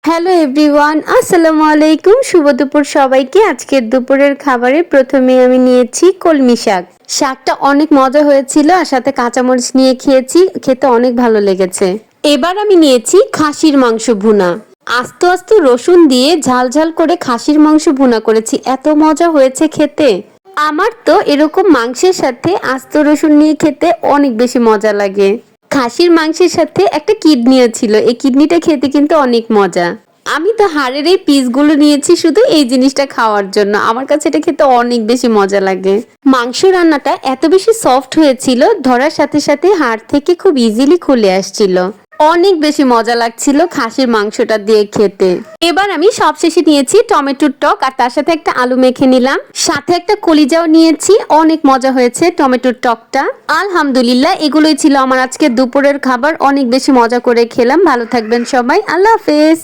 Hello everyone, আসসালামু আলাইকুম। শুভ দুপুর সবাইকে। আজকের দুপুরের খাবারে প্রথমে আমি নিয়েছি কলমি শাক। শাকটা অনেক মজা হয়েছিল, আর সাথে কাঁচামরিচ নিয়ে খেয়েছি, খেতে অনেক ভালো লেগেছে। এবার আমি নিয়েছি খাসির মাংস ভুনা। আস্ত আস্ত রসুন দিয়ে ঝাল ঝাল করে খাসির মাংস ভুনা করেছি, এত মজা হয়েছে খেতে। আমার তো এরকম মাংসের সাথে আস্ত রসুন নিয়ে খেতে অনেক বেশি মজা লাগে। খাসির মাংসের সাথে একটা কিডনিও ছিল, এই কিডনিটা খেতে কিন্তু অনেক মজা। আমি তো হাড়ের এই পিসগুলো নিয়েছি শুধু এই জিনিসটা খাওয়ার জন্য, আমার কাছে এটা খেতে অনেক বেশি মজা লাগে। মাংস রান্নাটা এত বেশি সফট হয়েছিল, ধরার সাথে সাথে হাড় থেকে খুব ইজিলি খুলে আসছিল। অনেক বেশি মজা লাগছিল খাসির মাংসটা দিয়ে খেতে। এবার আমি সবশেষে নিয়েছি টমেটোর টক, আর তার সাথে একটা আলু মেখে নিলাম, সাথে একটা কলিজাও নিয়েছি। অনেক মজা হয়েছে টমেটোর টকটা। আলহামদুলিল্লাহ, এগুলোই ছিল আমার আজকে দুপুরের খাবার। অনেক বেশি মজা করে খেলাম। ভালো থাকবেন সবাই, আল্লাহ হাফেজ।